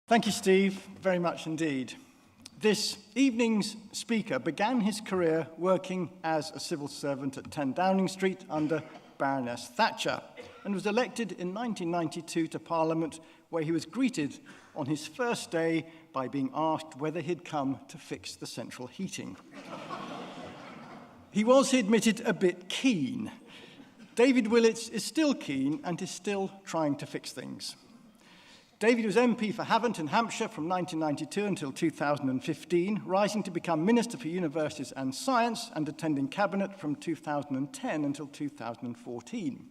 Thank you, Steve, very much indeed. This evening's speaker began his career working as a civil servant at 10 Downing Street under Baroness Thatcher and was elected in 1992 to Parliament, where he was greeted on his first day by being asked whether he'd come to fix the central heating. He was, he admitted, a bit keen. David Willetts is still keen and is still trying to fix things. David was MP for Havant in Hampshire from 1992 until 2015, rising to become Minister for Universities and Science and attending Cabinet from 2010 until 2014.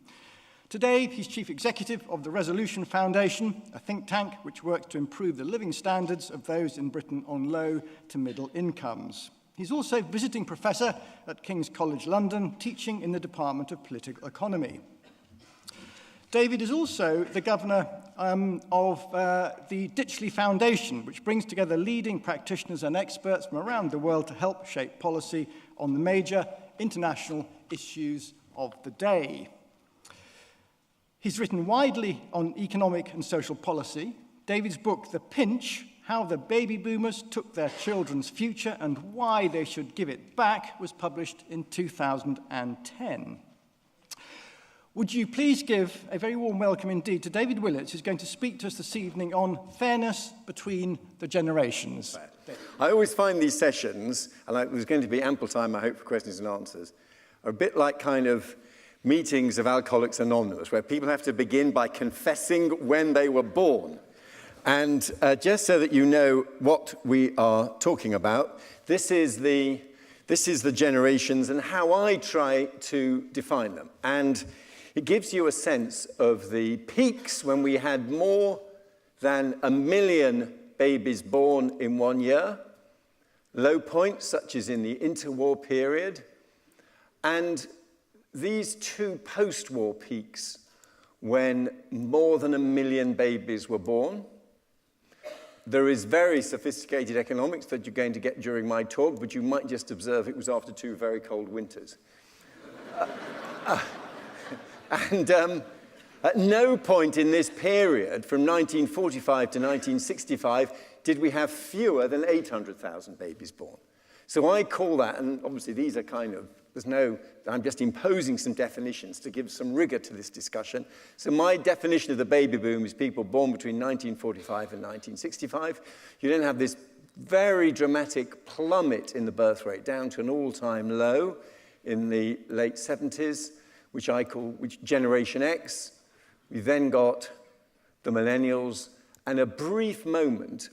Today, he's Chief Executive of the Resolution Foundation, a think tank which works to improve the living standards of those in Britain on low to middle incomes. He's also visiting professor at King's College London, teaching in the Department of Political Economy. David is also the governor of the Ditchley Foundation, which brings together leading practitioners and experts from around the world to help shape policy on the major international issues of the day. He's written widely on economic and social policy. David's book, The Pinch, How the Baby Boomers Took Their Children's Future and Why They Should Give It Back, was published in 2010. Would you please give a very warm welcome indeed to David Willetts, who's going to speak to us this evening on fairness between the generations. I always find these sessions, and there's going to be ample time, I hope, for questions and answers, are a bit like kind of meetings of Alcoholics Anonymous, where people have to begin by confessing when they were born. And just so that you know what we are talking about, this is the generations and how I try to define them. And it gives you a sense of the peaks when we had more than 1 million babies born in 1 year, low points such as in the interwar period, and these two post-war peaks when more than 1 million babies were born. There is very sophisticated economics that you're going to get during my talk, but you might just observe it was after 2 very cold winters. And at no point in this period, from 1945 to 1965, did we have fewer than 800,000 babies born. So I call that, and obviously these are kind of, I'm just imposing some definitions to give some rigor to this discussion. So my definition of the baby boom is people born between 1945 and 1965. You then have this very dramatic plummet in the birth rate down to an all-time low in the late 70s, which I call Generation X. We then got the millennials, and a brief moment,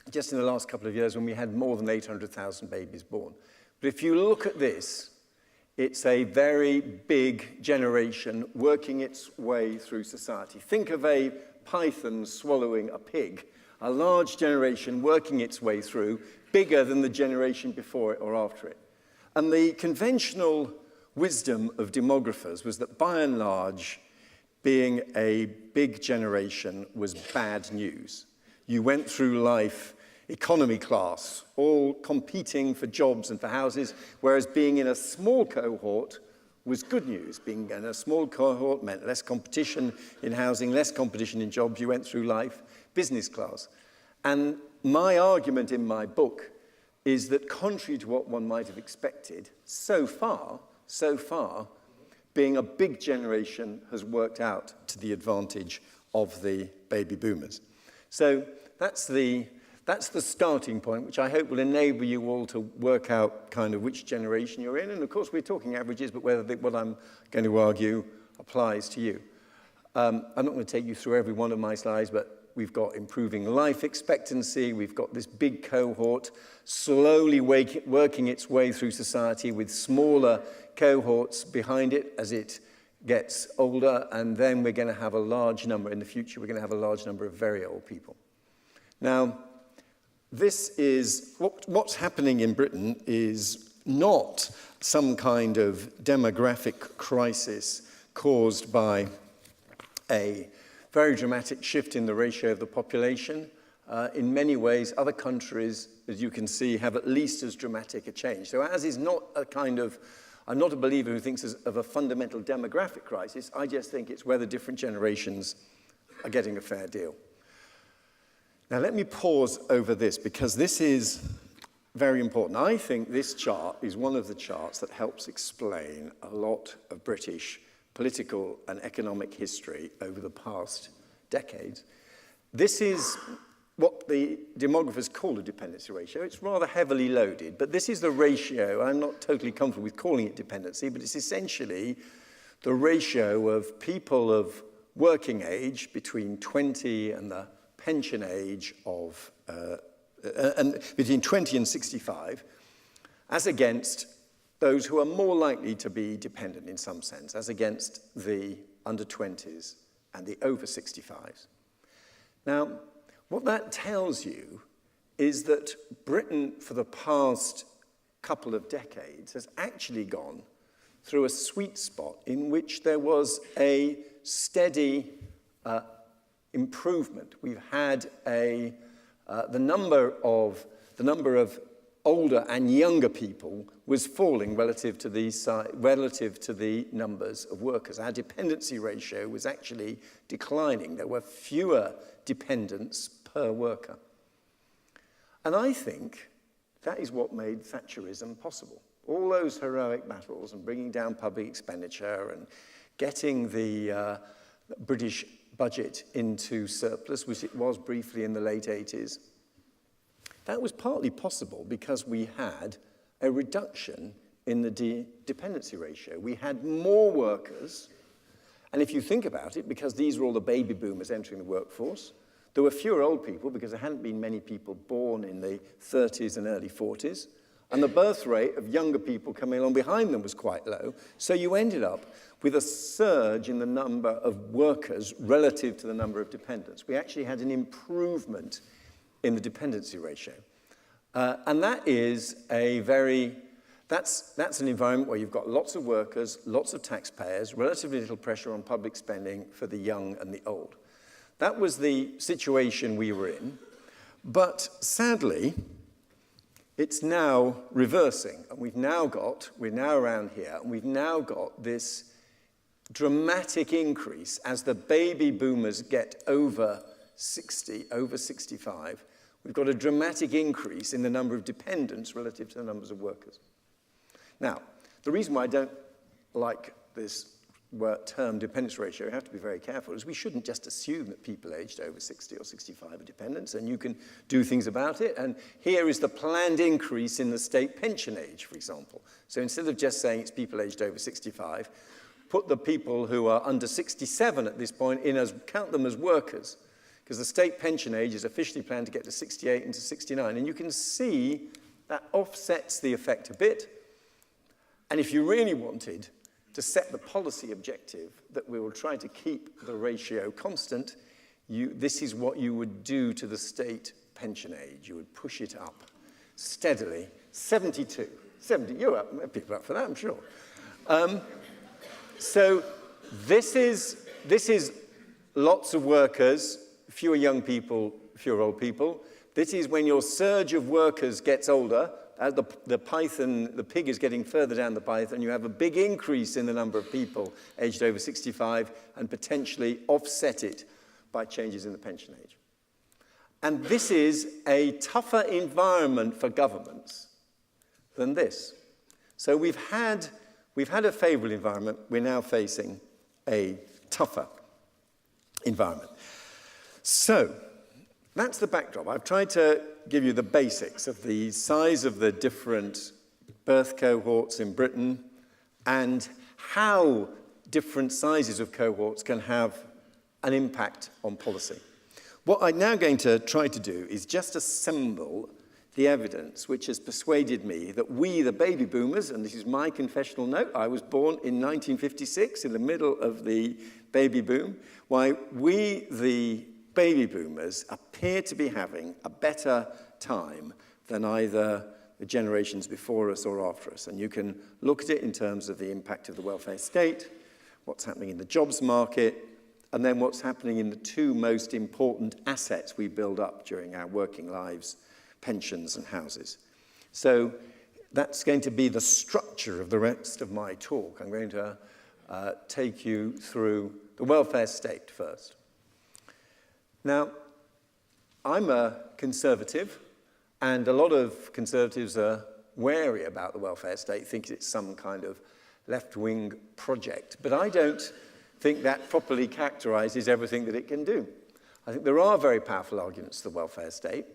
just in the last couple of years, when we had more than 800,000 babies born. But if you look at this, it's a very big generation working its way through society. Think of a python swallowing a pig, a large generation working its way through, bigger than the generation before it or after it. And the conventional wisdom of demographers was that, by and large, being a big generation was bad news. You went through life economy class, all competing for jobs and for houses, whereas being in a small cohort was good news. Being in a small cohort meant less competition in housing, less competition in jobs. You went through life business class. And my argument in my book is that, contrary to what one might have expected, so far, being a big generation has worked out to the advantage of the baby boomers. So that's the starting point, which I hope will enable you all to work out kind of which generation you're in. And of course, we're talking averages, but whether what I'm going to argue applies to you. I'm not going to take you through every one of my slides, but we've got improving life expectancy. We've got this big cohort slowly working its way through society with smaller cohorts behind it as it gets older. And then we're going to have a large number in the future. We're going to have a large number of very old people. Now, this is what's happening in Britain is not some kind of demographic crisis caused by a very dramatic shift in the ratio of the population. In many ways, other countries, as you can see, have at least as dramatic a change. So as is not a kind of, I'm not a believer who thinks of a fundamental demographic crisis. I just think it's whether different generations are getting a fair deal. Now, let me pause over this, because this is very important. I think this chart is one of the charts that helps explain a lot of British political and economic history over the past decades. This is what the demographers call a dependency ratio. It's rather heavily loaded, but this is the ratio. I'm not totally comfortable with calling it dependency, but it's essentially the ratio of people of working age between 20 and the pension age of, and between 20 and 65, as against those who are more likely to be dependent in some sense, as against the under 20s and the over 65s. Now, what that tells you is that Britain, for the past couple of decades, has actually gone through a sweet spot in which there was a steady improvement. We've had the number of older and younger people was falling relative to the numbers of workers. Our dependency ratio was actually declining. There were fewer dependents per worker. And I think that is what made Thatcherism possible. All those heroic battles and bringing down public expenditure and getting the British budget into surplus, which it was briefly in the late 80s, that was partly possible because we had a reduction in the dependency ratio. We had more workers, and if you think about it, because these were all the baby boomers entering the workforce, there were fewer old people because there hadn't been many people born in the 30s and early 40s, and the birth rate of younger people coming along behind them was quite low, so you ended up with a surge in the number of workers relative to the number of dependents. We actually had an improvement in the dependency ratio. And that is that's an environment where you've got lots of workers, lots of taxpayers, relatively little pressure on public spending for the young and the old. That was the situation we were in. But sadly, it's now reversing. And we're now around here, and we've now got this dramatic increase as the baby boomers get over 60, over 65. We've got a dramatic increase in the number of dependents relative to the numbers of workers. Now, the reason why I don't like this term dependence ratio, you have to be very careful, is we shouldn't just assume that people aged over 60 or 65 are dependents, and you can do things about it. And here is the planned increase in the state pension age, for example. So instead of just saying it's people aged over 65, put the people who are under 67 at this point count them as workers, because the state pension age is officially planned to get to 68 and to 69. And you can see that offsets the effect a bit. And if you really wanted to set the policy objective that we will try to keep the ratio constant, this is what you would do to the state pension age. You would push it up steadily. 72. 70. People are up for that, I'm sure. So this is lots of workers, fewer young people, fewer old people. This is when your surge of workers gets older. As the pig is getting further down the python, you have a big increase in the number of people aged over 65 and potentially offset it by changes in the pension age. And this is a tougher environment for governments than this. So we've had a favorable environment. We're now facing a tougher environment. So that's the backdrop. I've tried to give you the basics of the size of the different birth cohorts in Britain and how different sizes of cohorts can have an impact on policy. What I'm now going to try to do is just assemble the evidence which has persuaded me that we, the baby boomers, and this is my confessional note, I was born in 1956 in the middle of the baby boom, why we, the baby boomers, appear to be having a better time than either the generations before us or after us. And you can look at it in terms of the impact of the welfare state, what's happening in the jobs market, and then what's happening in the two most important assets we build up during our working lives, pensions and houses. So that's going to be the structure of the rest of my talk. I'm going to take you through the welfare state first. Now, I'm a conservative, and a lot of conservatives are wary about the welfare state, think it's some kind of left-wing project. But I don't think that properly characterizes everything that it can do. I think there are very powerful arguments for the welfare state.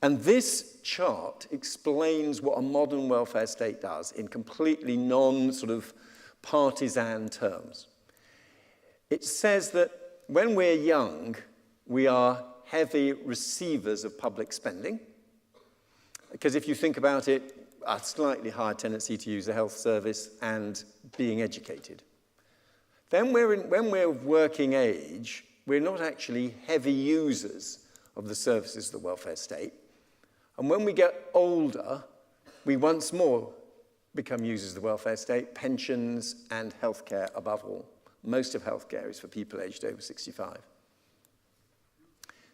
And this chart explains what a modern welfare state does in completely non-sort of partisan terms. It says that when we're young, we are heavy receivers of public spending. Because if you think about it, a slightly higher tendency to use the health service and being educated. Then when we're of working age, we're not actually heavy users of the services of the welfare state. And when we get older, we once more become users of the welfare state, pensions and healthcare above all. Most of healthcare is for people aged over 65.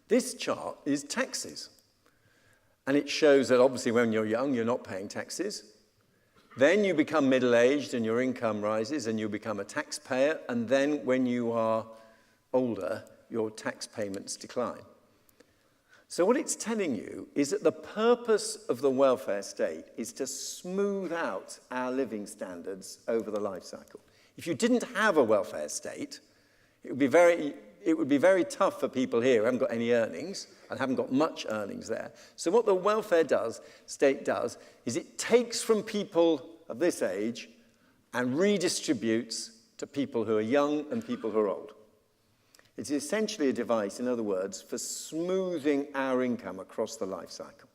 This chart is taxes. And it shows that obviously when you're young, you're not paying taxes. Then you become middle-aged and your income rises and you become a taxpayer. And then when you are older, your tax payments decline. So what it's telling you is that the purpose of the welfare state is to smooth out our living standards over the life cycle. If you didn't have a welfare state, it would be very tough for people here who haven't got any earnings and haven't got much earnings there. So what the welfare state does is it takes from people of this age and redistributes to people who are young and people who are old. It's essentially a device, in other words, for smoothing our income across the life cycle.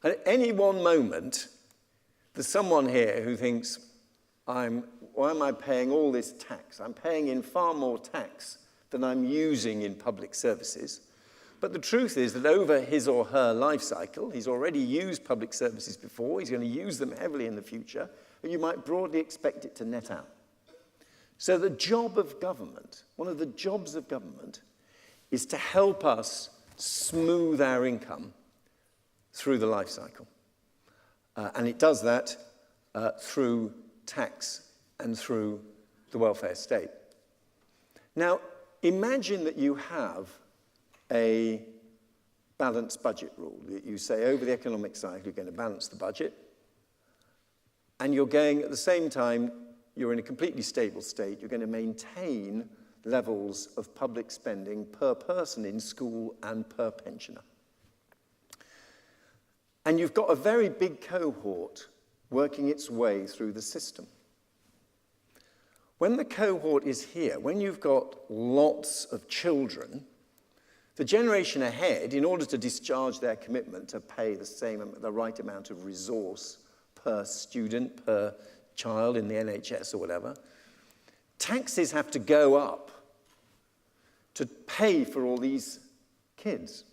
And at any one moment, there's someone here who thinks, why am I paying all this tax? I'm paying in far more tax than I'm using in public services. But the truth is that over his or her life cycle, he's already used public services before, he's going to use them heavily in the future, and you might broadly expect it to net out. So the job of government, one of the jobs of government, is to help us smooth our income through the life cycle. And it does that through tax and through the welfare state. Now, imagine that you have a balanced budget rule. You say over the economic cycle you're going to balance the budget, and you're going at the same time, you're in a completely stable state, you're going to maintain levels of public spending per person in school and per pensioner. And you've got a very big cohort working its way through the system. When the cohort is here, when you've got lots of children, the generation ahead, in order to discharge their commitment to pay the right amount of resource per student, per child in the NHS or whatever, taxes have to go up to pay for all these kids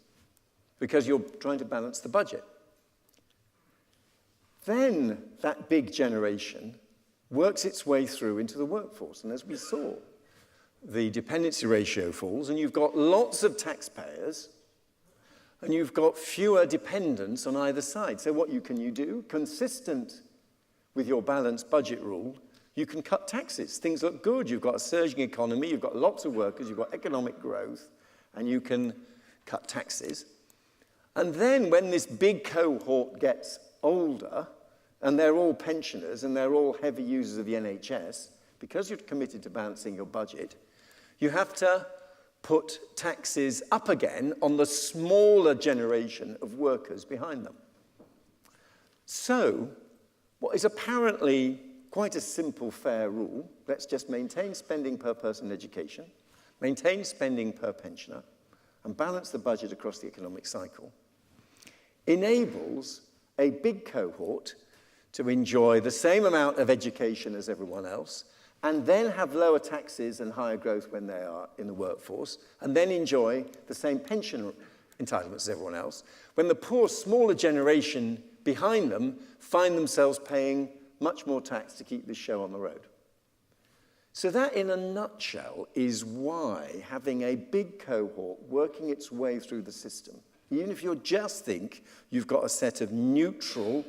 because you're trying to balance the budget. Then that big generation works its way through into the workforce. And as we saw, the dependency ratio falls, and you've got lots of taxpayers, and you've got fewer dependents on either side. So what can you do? Consistent with your balanced budget rule, you can cut taxes. Things look good. You've got a surging economy, you've got lots of workers, you've got economic growth, and you can cut taxes. And then when this big cohort gets older, and they're all pensioners, and they're all heavy users of the NHS, because you're committed to balancing your budget, you have to put taxes up again on the smaller generation of workers behind them. So, what is apparently quite a simple, fair rule, let's just maintain spending per person in education, maintain spending per pensioner, and balance the budget across the economic cycle, enables a big cohort to enjoy the same amount of education as everyone else, and then have lower taxes and higher growth when they are in the workforce, and then enjoy the same pension entitlements as everyone else, when the poor, smaller generation behind them find themselves paying much more tax to keep this show on the road. So that, in a nutshell, is why having a big cohort working its way through the system, even if you just think you've got a set of neutral,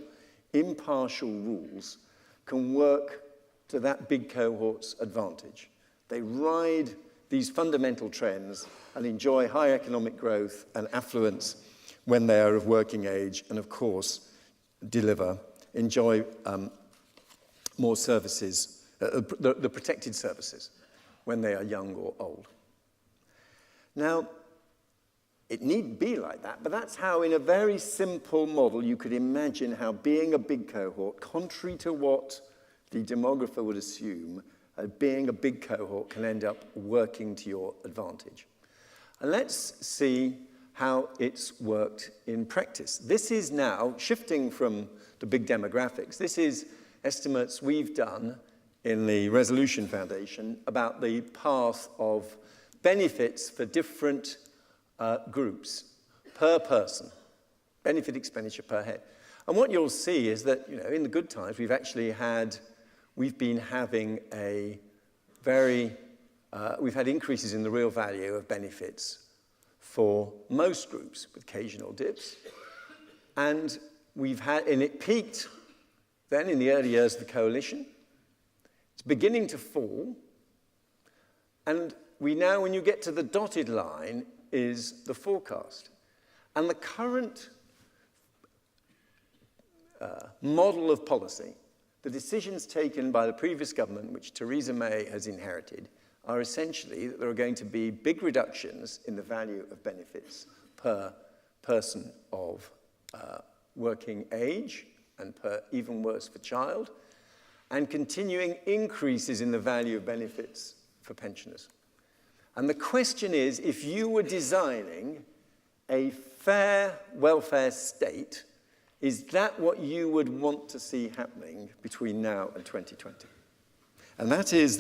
impartial rules, can work to that big cohort's advantage. They ride these fundamental trends and enjoy high economic growth and affluence when they are of working age, and of course, enjoy more services, the protected services, when they are young or old. Now, it needn't be like that, but that's how, in a very simple model, you could imagine how being a big cohort, contrary to what the demographer would assume, being a big cohort can end up working to your advantage. And let's see how it's worked in practice. This is now, shifting from the big demographics, this is estimates we've done in the Resolution Foundation about the path of benefits for different groups per person, benefit expenditure per head. And what you'll see is that, in the good times, we've been having we've had increases in the real value of benefits for most groups, with occasional dips. And it peaked then in the early years of the coalition. It's beginning to fall. And when you get to the dotted line, is the forecast. And the current model of policy, the decisions taken by the previous government, which Theresa May has inherited, are essentially that there are going to be big reductions in the value of benefits per person of working age, and even worse for child, and continuing increases in the value of benefits for pensioners. And the question is, if you were designing a fair welfare state, is that what you would want to see happening between now and 2020? And that is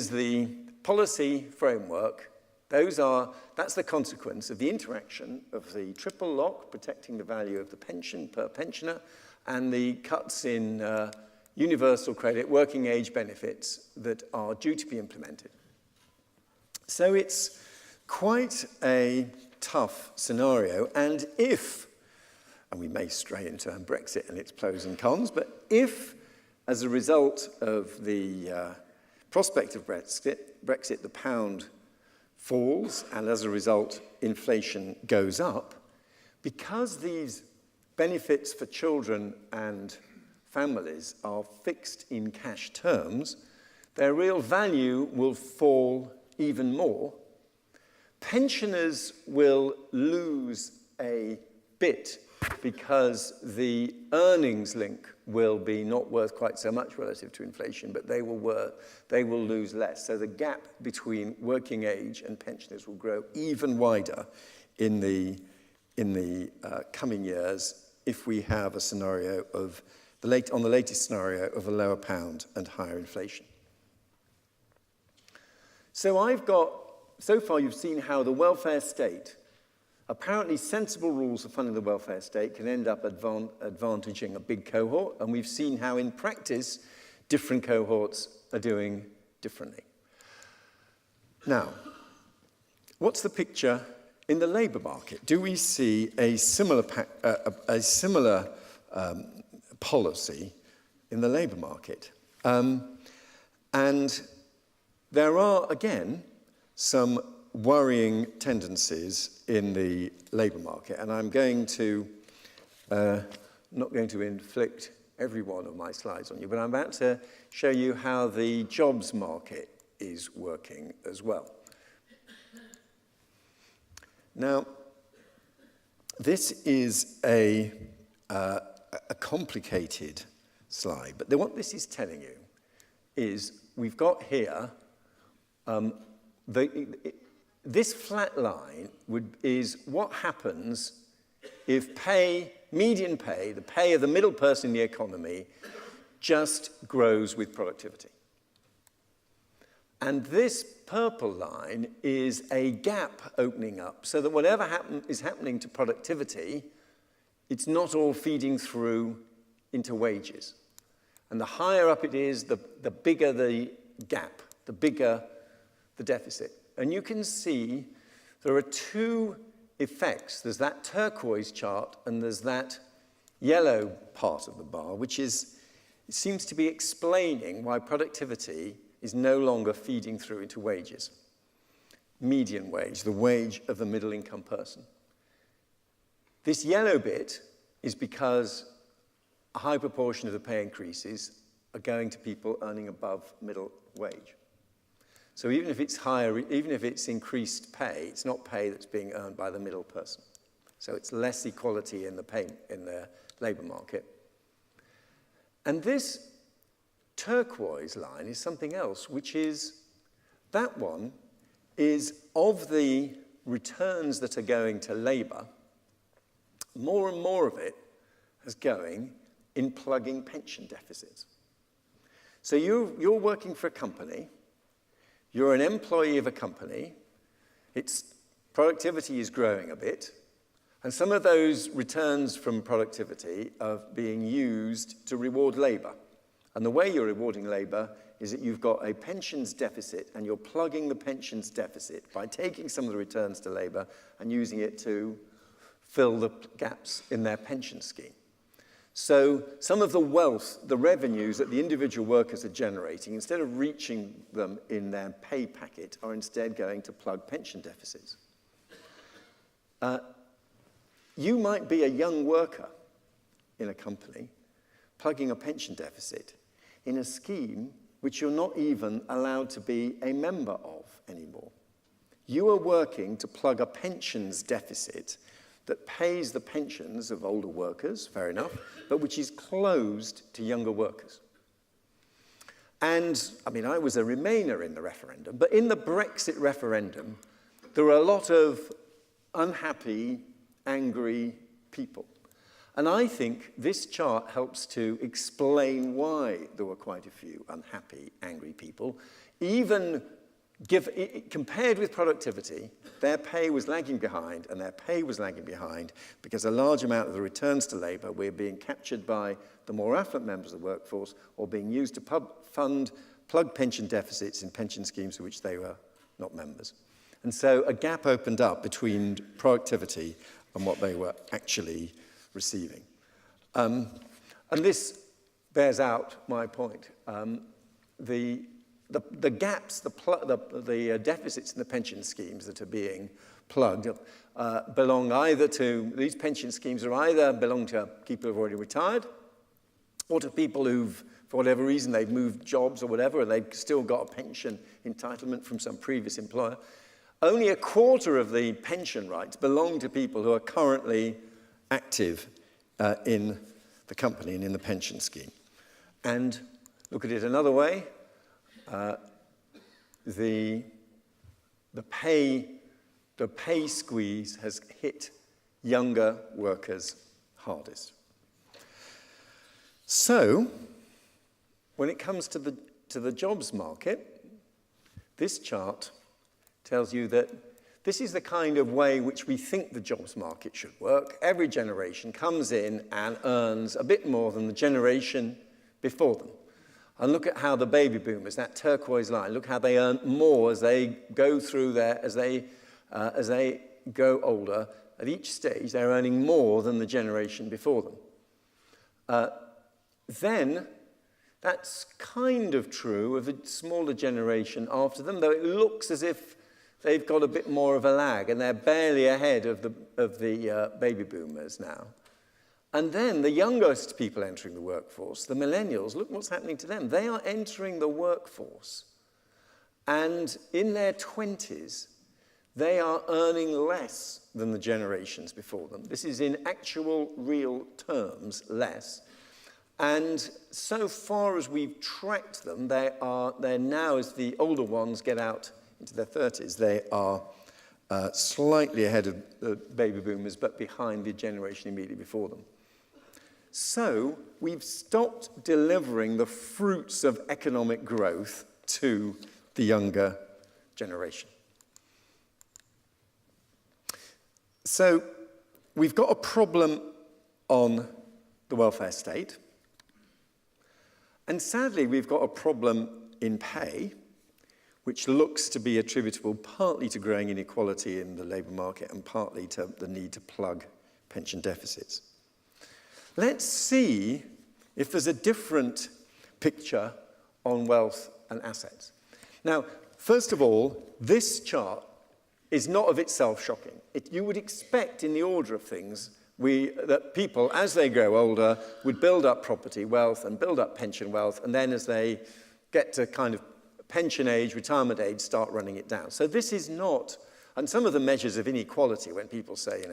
the policy framework. That's the consequence of the interaction of the triple lock, protecting the value of the pension per pensioner, and the cuts in universal credit, working age benefits that are due to be implemented. So it's quite a tough scenario, and we may stray into Brexit and its pros and cons, but if, as a result of the prospect of Brexit, the pound falls, and as a result, inflation goes up, because these benefits for children and families are fixed in cash terms, their real value will fall even more. Pensioners will lose a bit because the earnings link will be not worth quite so much relative to inflation, but they will lose less. So the gap between working age and pensioners will grow even wider in the coming years if we have a scenario on the latest scenario of a lower pound and higher inflation. So far you've seen how the welfare state, apparently sensible rules for funding the welfare state, can end up advantaging a big cohort, and we've seen how in practice different cohorts are doing differently. Now, what's the picture in the labour market? Do we see a similar policy in the labour market? And there are, again, some worrying tendencies in the labour market, and I'm not going to inflict every one of my slides on you, but I'm about to show you how the jobs market is working as well. Now, this is a complicated slide, but what this is telling you is we've got here this flat line is what happens if median pay, the pay of the middle person in the economy, just grows with productivity. And this purple line is a gap opening up so that whatever is happening to productivity, it's not all feeding through into wages. And the higher up it is, the bigger the gap, the bigger the deficit. And you can see there are two effects. There's that turquoise chart and there's that yellow part of the bar, which seems to be explaining why productivity is no longer feeding through into wages. Median wage, the wage of the middle income person. This yellow bit is because a high proportion of the pay increases are going to people earning above middle wage. So even if it's higher, even if it's increased pay, it's not pay that's being earned by the middle person. So it's less equality in the pay in the labour market. And this turquoise line is something else, which is that one is of the returns that are going to labour, more and more of it is going in plugging pension deficits. So you're working for a company, you're an employee of a company, its productivity is growing a bit, and some of those returns from productivity are being used to reward labour. And the way you're rewarding labour is that you've got a pensions deficit and you're plugging the pensions deficit by taking some of the returns to labour and using it to fill the gaps in their pension scheme. So some of the wealth, the revenues that the individual workers are generating, instead of reaching them in their pay packet, are instead going to plug pension deficits. You might be a young worker in a company plugging a pension deficit in a scheme which you're not even allowed to be a member of anymore. You are working to plug a pensions deficit that pays the pensions of older workers, fair enough, but which is closed to younger workers. And, I mean, I was a Remainer in the referendum, but in the Brexit referendum, there were a lot of unhappy, angry people. And I think this chart helps to explain why there were quite a few unhappy, angry people. Even compared with productivity, their pay was lagging behind, and their pay was lagging behind because a large amount of the returns to labour were being captured by the more affluent members of the workforce or being used to plug pension deficits in pension schemes for which they were not members. And so a gap opened up between productivity and what they were actually receiving. And this bears out my point. The gaps, the deficits in the pension schemes that are being plugged belong either to, these pension schemes are either belong to people who've already retired or to people who've, for whatever reason, they've moved jobs or whatever, and they've still got a pension entitlement from some previous employer. Only a quarter of the pension rights belong to people who are currently active in the company and in the pension scheme. And look at it another way, the pay squeeze has hit younger workers hardest. So, when it comes to the jobs market, this chart tells you that this is the kind of way which we think the jobs market should work. Every generation comes in and earns a bit more than the generation before them. And look at how the baby boomers, that turquoise line, look how they earn more as they go through their, as they go older. At each stage, they're earning more than the generation before them. Then, that's kind of true of the smaller generation after them, though it looks as if they've got a bit more of a lag, and they're barely ahead of the baby boomers now. And then the youngest people entering the workforce, the millennials, look what's happening to them. They are entering the workforce, and in their 20s, they are earning less than the generations before them. This is in actual, real terms, less. And so far as we've tracked them, they're now, as the older ones get out into their 30s, they are slightly ahead of the baby boomers, but behind the generation immediately before them. So we've stopped delivering the fruits of economic growth to the younger generation. So we've got a problem on the welfare state. And sadly, we've got a problem in pay, which looks to be attributable partly to growing inequality in the labour market and partly to the need to plug pension deficits. Let's see if there's a different picture on wealth and assets. Now, first of all, this chart is not of itself shocking. You would expect in the order of things that people, as they grow older, would build up property wealth and build up pension wealth, and then as they get to kind of pension age, retirement age, start running it down. So this is not, and some of the measures of inequality, when people say,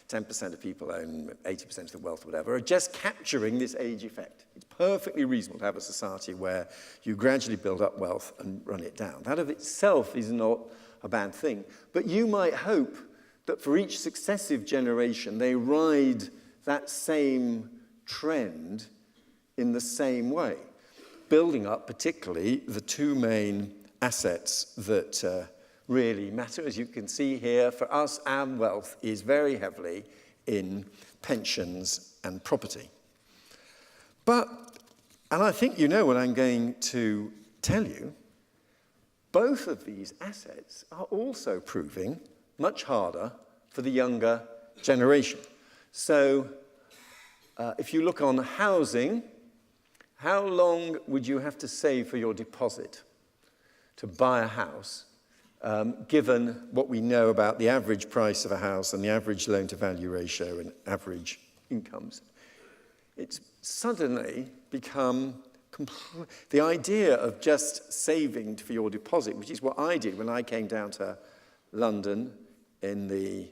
10% of people own 80% of the wealth, whatever, are just capturing this age effect. It's perfectly reasonable to have a society where you gradually build up wealth and run it down. That of itself is not a bad thing. But you might hope that for each successive generation, they ride that same trend in the same way, building up particularly the two main assets that really matter. As you can see here, for us, our wealth is very heavily in pensions and property. But, and I think you know what I'm going to tell you, both of these assets are also proving much harder for the younger generation. So if you look on housing, how long would you have to save for your deposit to buy a house, given what we know about the average price of a house and the average loan-to-value ratio and average incomes? It's suddenly become the idea of just saving for your deposit, which is what I did when I came down to London in the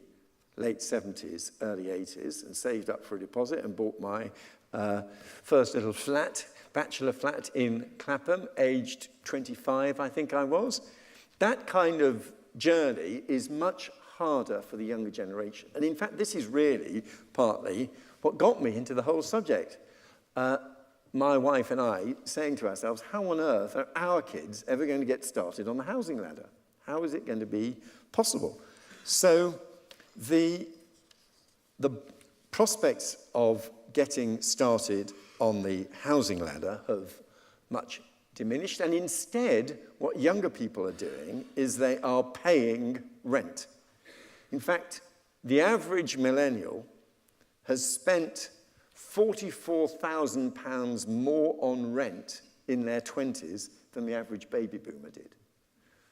late 70s, early 80s, and saved up for a deposit and bought my first little flat, bachelor flat in Clapham, aged 25, I think I was. That kind of journey is much harder for the younger generation. And in fact, this is really partly what got me into the whole subject. My wife and I saying to ourselves, how on earth are our kids ever going to get started on the housing ladder? How is it going to be possible? So the prospects of getting started on the housing ladder have much diminished, and instead what younger people are doing is they are paying rent. In fact, the average millennial has spent £44,000 more on rent in their 20s than the average baby boomer did.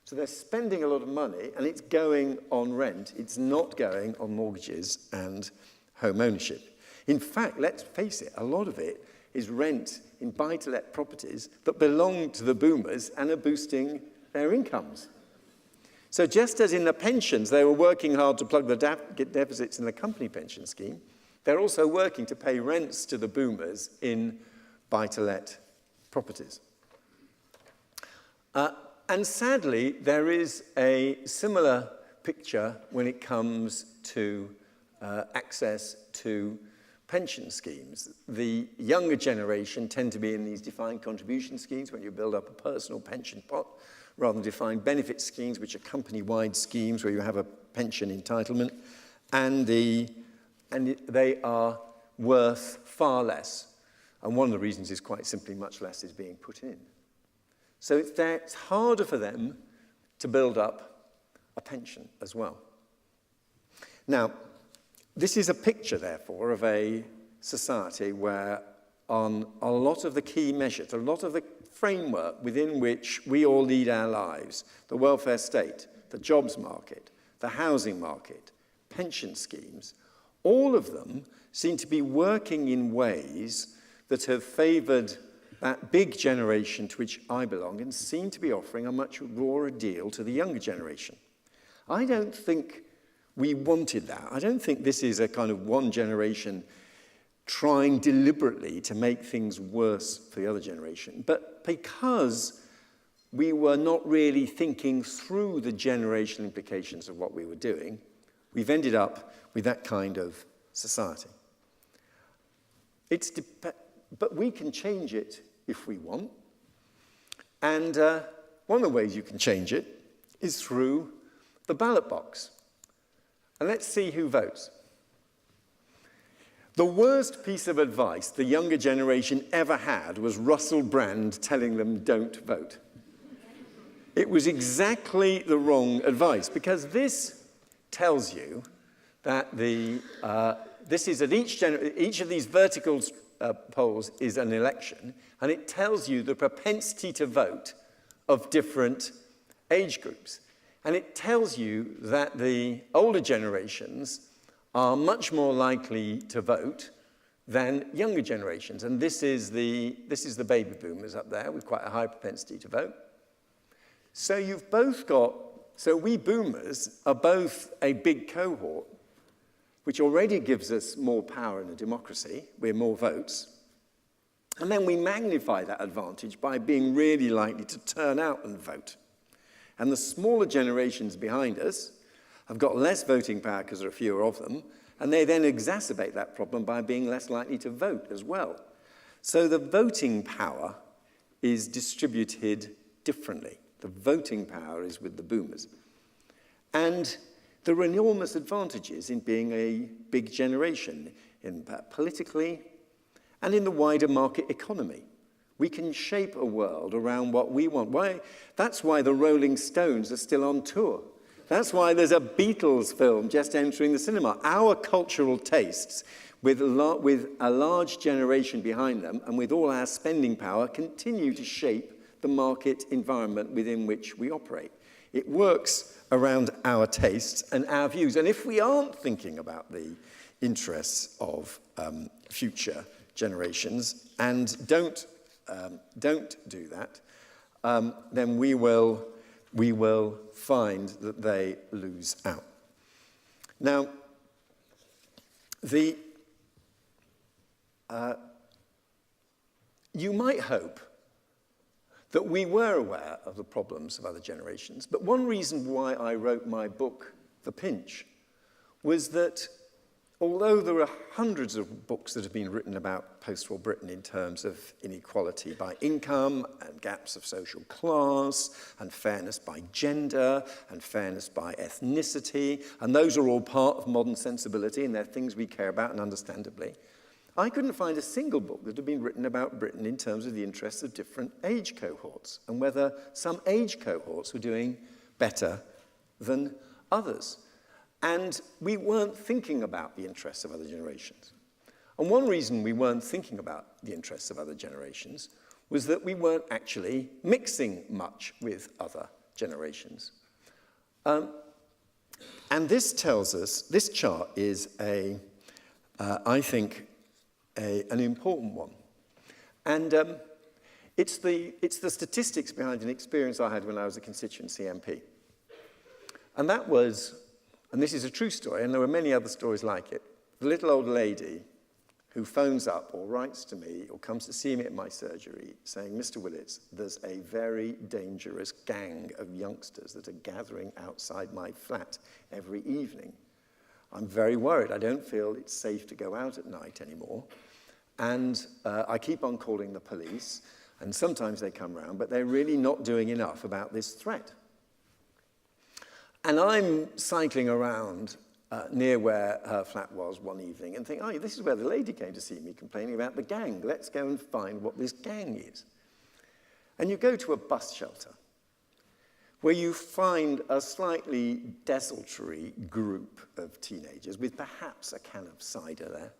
So they're spending a lot of money, and it's going on rent. It's not going on mortgages and home ownership. In fact, let's face it, a lot of it is rent in buy-to-let properties that belong to the boomers and are boosting their incomes. So just as in the pensions, they were working hard to plug the deficits in the company pension scheme, they're also working to pay rents to the boomers in buy-to-let properties. And sadly, there is a similar picture when it comes to access to pension schemes. The younger generation tend to be in these defined contribution schemes when you build up a personal pension pot, rather than defined benefit schemes, which are company-wide schemes where you have a pension entitlement, and they are worth far less. And one of the reasons is quite simply much less is being put in. So it's harder for them to build up a pension as well. Now, this is a picture, therefore, of a society where on a lot of the key measures, a lot of the framework within which we all lead our lives, the welfare state, the jobs market, the housing market, pension schemes, all of them seem to be working in ways that have favoured that big generation to which I belong and seem to be offering a much rawer deal to the younger generation. I don't think we wanted that. I don't think this is a kind of one generation trying deliberately to make things worse for the other generation. But because we were not really thinking through the generational implications of what we were doing, we've ended up with that kind of society. But we can change it if we want. And one of the ways you can change it is through the ballot box. And let's see who votes. The worst piece of advice the younger generation ever had was Russell Brand telling them don't vote. It was exactly the wrong advice, because this tells you that this is at each of these vertical polls is an election, and it tells you the propensity to vote of different age groups. And it tells you that the older generations are much more likely to vote than younger generations. And this is the baby boomers up there with quite a high propensity to vote. So you've both got, so we boomers are both a big cohort, which already gives us more power in a democracy. We're more votes. And then we magnify that advantage by being really likely to turn out and vote. And the smaller generations behind us have got less voting power because there are fewer of them, and they then exacerbate that problem by being less likely to vote as well. So the voting power is distributed differently. The voting power is with the boomers. And there are enormous advantages in being a big generation, politically and in the wider market economy. We can shape a world around what we want. That's why the Rolling Stones are still on tour. That's why there's a Beatles film just entering the cinema. Our cultural tastes, with a large generation behind them and with all our spending power, continue to shape the market environment within which we operate. It works around our tastes and our views. And if we aren't thinking about the interests of future generations and don't do that, then we will find that they lose out. Now, you might hope that we were aware of the problems of other generations, but one reason why I wrote my book, The Pinch, was that although there are hundreds of books that have been written about post-war Britain in terms of inequality by income and gaps of social class and fairness by gender and fairness by ethnicity, and those are all part of modern sensibility and they're things we care about, and understandably, I couldn't find a single book that had been written about Britain in terms of the interests of different age cohorts and whether some age cohorts were doing better than others. And we weren't thinking about the interests of other generations. And one reason we weren't thinking about the interests of other generations was that we weren't actually mixing much with other generations. And this tells us, this chart is I think, an important one. And it's the statistics behind an experience I had when I was a constituency MP. And that was, and this is a true story, and there were many other stories like it, the little old lady who phones up or writes to me or comes to see me at my surgery saying, Mr. Willits, there's a very dangerous gang of youngsters that are gathering outside my flat every evening. I'm very worried. I don't feel it's safe to go out at night anymore. And I keep on calling the police, and sometimes they come round, but they're really not doing enough about this threat. And I'm cycling around near where her flat was one evening and think, oh, this is where the lady came to see me complaining about the gang. Let's go and find what this gang is. And you go to a bus shelter where you find a slightly desultory group of teenagers with perhaps a can of cider there.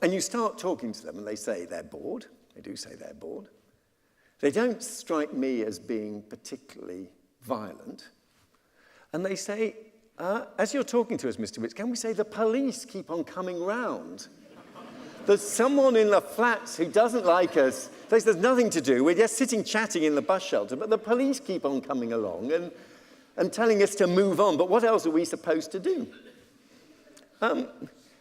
And you start talking to them and they say they're bored. They do say they're bored. They don't strike me as being particularly violent. And they say, as you're talking to us, Mr. Witts, can we say the police keep on coming round? There's someone in the flats who doesn't like us. There's nothing to do. We're just sitting chatting in the bus shelter, but the police keep on coming along and telling us to move on. But what else are we supposed to do?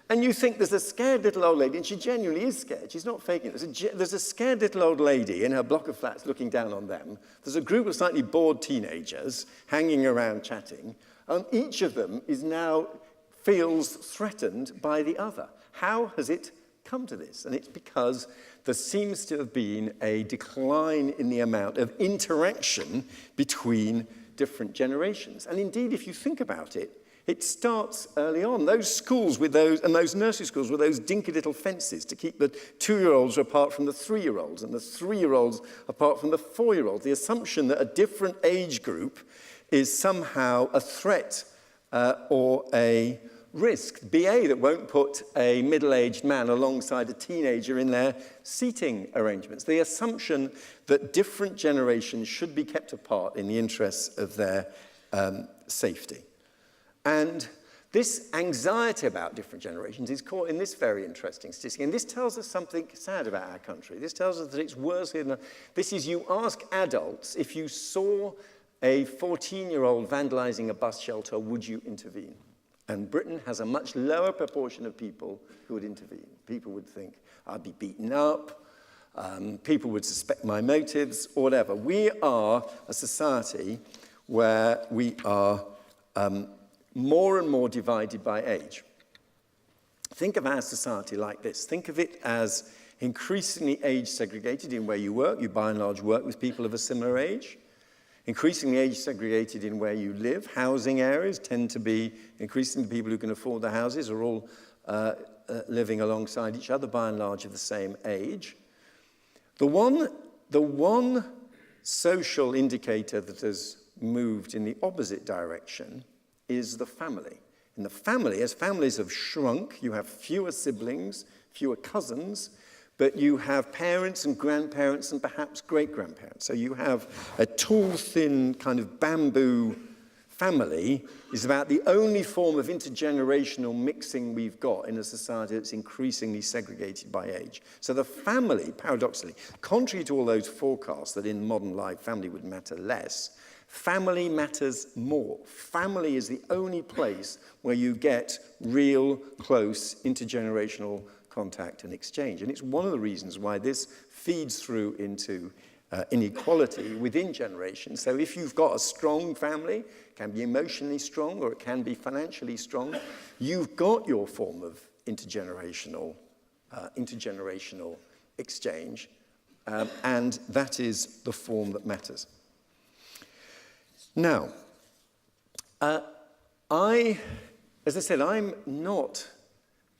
And you think there's a scared little old lady, and she genuinely is scared. She's not faking it. There's a scared little old lady in her block of flats looking down on them. There's a group of slightly bored teenagers hanging around chatting. Each of them feels threatened by the other. How has it come to this? And it's because there seems to have been a decline in the amount of interaction between different generations. And indeed, if you think about it, it starts early on. Those schools with those nursery schools with those dinky little fences to keep the 2-year-olds apart from the 3-year-olds and the 3-year-olds apart from the 4-year-olds. The assumption that a different age group is somehow a threat or a risk. BA that won't put a middle-aged man alongside a teenager in their seating arrangements. The assumption that different generations should be kept apart in the interests of their safety. And this anxiety about different generations is caught in this very interesting statistic. And this tells us something sad about our country. This tells us that it's worse than this is, you ask adults, if you saw a 14-year-old vandalizing a bus shelter, would you intervene? And Britain has a much lower proportion of people who would intervene. People would think, I'd be beaten up, people would suspect my motives, or whatever. We are a society where we are more and more divided by age. Think of our society like this. Think of it as increasingly age segregated in where you work. You by and large work with people of a similar age. Increasingly age segregated in where you live. Housing areas tend to be increasingly people who can afford the houses are all living alongside each other, by and large of the same age. The one social indicator that has moved in the opposite direction is the family. In the family, as families have shrunk, you have fewer siblings, fewer cousins, but you have parents and grandparents and perhaps great-grandparents. So you have a tall, thin, kind of bamboo family is about the only form of intergenerational mixing we've got in a society that's increasingly segregated by age. So the family, paradoxically, contrary to all those forecasts that in modern life family would matter less, family matters more. Family is the only place where you get real, close, intergenerational contact and exchange. And it's one of the reasons why this feeds through into inequality within generations. So if you've got a strong family, it can be emotionally strong or it can be financially strong, you've got your form of intergenerational exchange, and that is the form that matters. Now, as I said, I'm not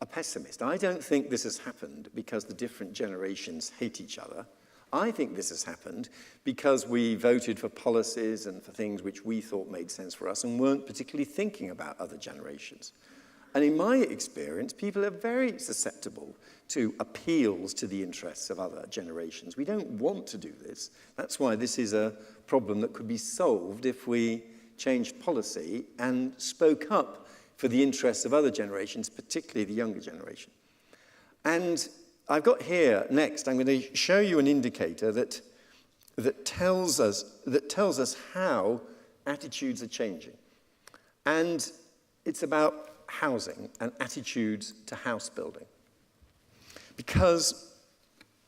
a pessimist. I don't think this has happened because the different generations hate each other. I think this has happened because we voted for policies and for things which we thought made sense for us and weren't particularly thinking about other generations. And in my experience, people are very susceptible to appeals to the interests of other generations. We don't want to do this. That's why this is a problem that could be solved if we changed policy and spoke up for the interests of other generations, particularly the younger generation. And I've got here next, I'm going to show you an indicator that tells us how attitudes are changing. And it's about housing and attitudes to house building. Because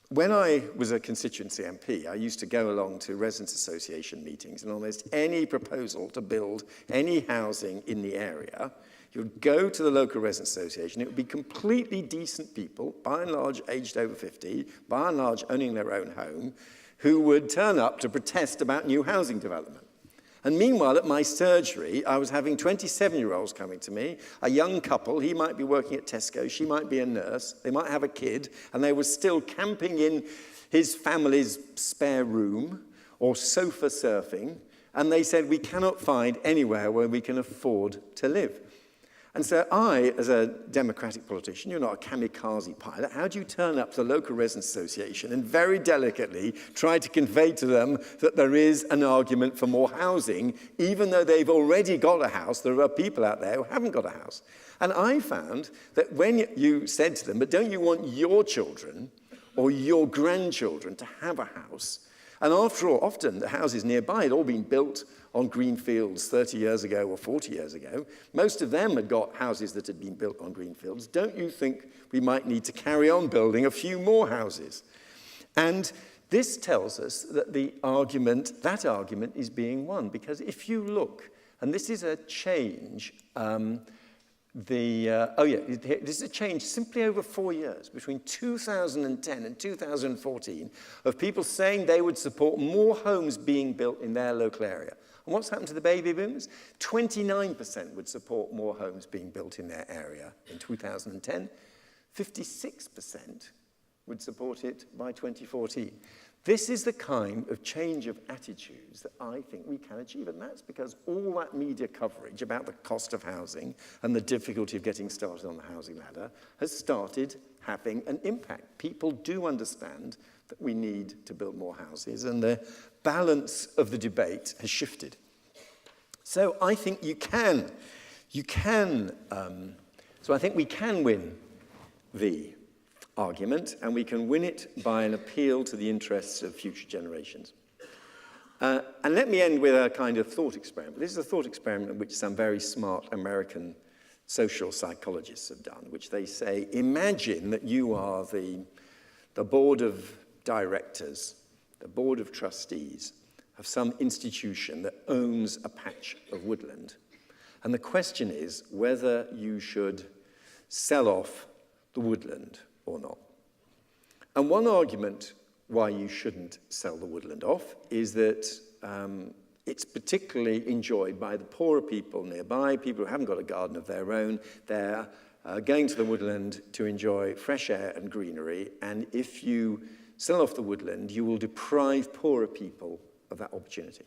when I was a constituency MP, I used to go along to residents' association meetings, and almost any proposal to build any housing in the area, you would go to the local residents' association. It would be completely decent people, by and large aged over 50, by and large owning their own home, who would turn up to protest about new housing development. And meanwhile, at my surgery, I was having 27-year-olds coming to me, a young couple. He might be working at Tesco, she might be a nurse, they might have a kid, and they were still camping in his family's spare room or sofa surfing, and they said, we cannot find anywhere where we can afford to live. And so I, as a democratic politician, you're not a kamikaze pilot, how do you turn up to the local residents' association and very delicately try to convey to them that there is an argument for more housing, even though they've already got a house? There are people out there who haven't got a house. And I found that when you said to them, but don't you want your children or your grandchildren to have a house? And after all, often the houses nearby had all been built on green fields 30 years ago or 40 years ago. Most of them had got houses that had been built on green fields. Don't you think we might need to carry on building a few more houses? And this tells us that that argument is being won. Because if you look, and this is a change, this is a change simply over 4 years, between 2010 and 2014, of people saying they would support more homes being built in their local area. And what's happened to the baby boomers? 29% would support more homes being built in their area in 2010. 56% would support it by 2014. This is the kind of change of attitudes that I think we can achieve, and that's because all that media coverage about the cost of housing and the difficulty of getting started on the housing ladder has started having an impact. People do understand that we need to build more houses, and the balance of the debate has shifted. So I think so I think we can win the argument, and we can win it by an appeal to the interests of future generations. And let me end with a kind of thought experiment. This is a thought experiment which some very smart American social psychologists have done, which they say, imagine that you are the board of directors, the board of trustees of some institution that owns a patch of woodland. And the question is whether you should sell off the woodland or not. And one argument why you shouldn't sell the woodland off is that it's particularly enjoyed by the poorer people nearby, people who haven't got a garden of their own. They're going to the woodland to enjoy fresh air and greenery, and if you sell off the woodland, you will deprive poorer people of that opportunity.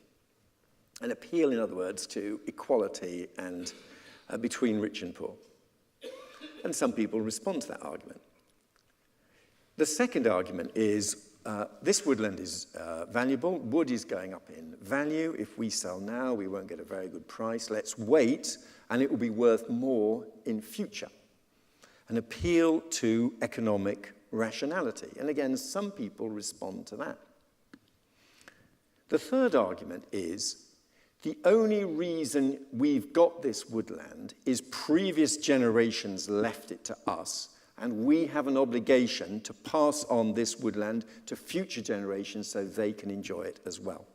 An appeal, in other words, to equality and between rich and poor. And some people respond to that argument. The second argument is this woodland is valuable. Wood is going up in value. If we sell now, we won't get a very good price. Let's wait, and it will be worth more in future. An appeal to economic rationality. And again, some people respond to that. The third argument is the only reason we've got this woodland is previous generations left it to us, and we have an obligation to pass on this woodland to future generations so they can enjoy it as well.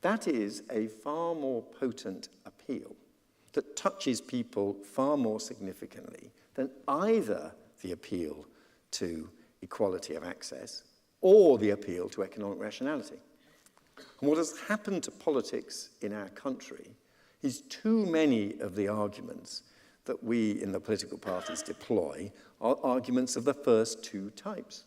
That is a far more potent appeal that touches people far more significantly than either the appeal to equality of access or the appeal to economic rationality. And what has happened to politics in our country is too many of the arguments that we in the political parties deploy are arguments of the first two types.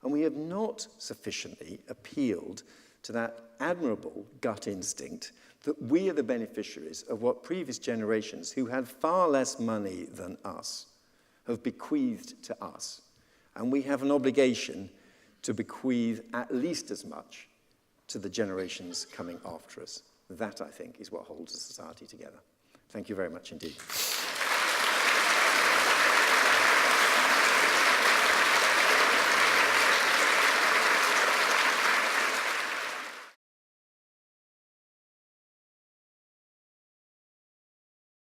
And we have not sufficiently appealed to that admirable gut instinct that we are the beneficiaries of what previous generations who had far less money than us have bequeathed to us. And we have an obligation to bequeath at least as much to the generations coming after us. That, I think, is what holds the society together. Thank you very much indeed.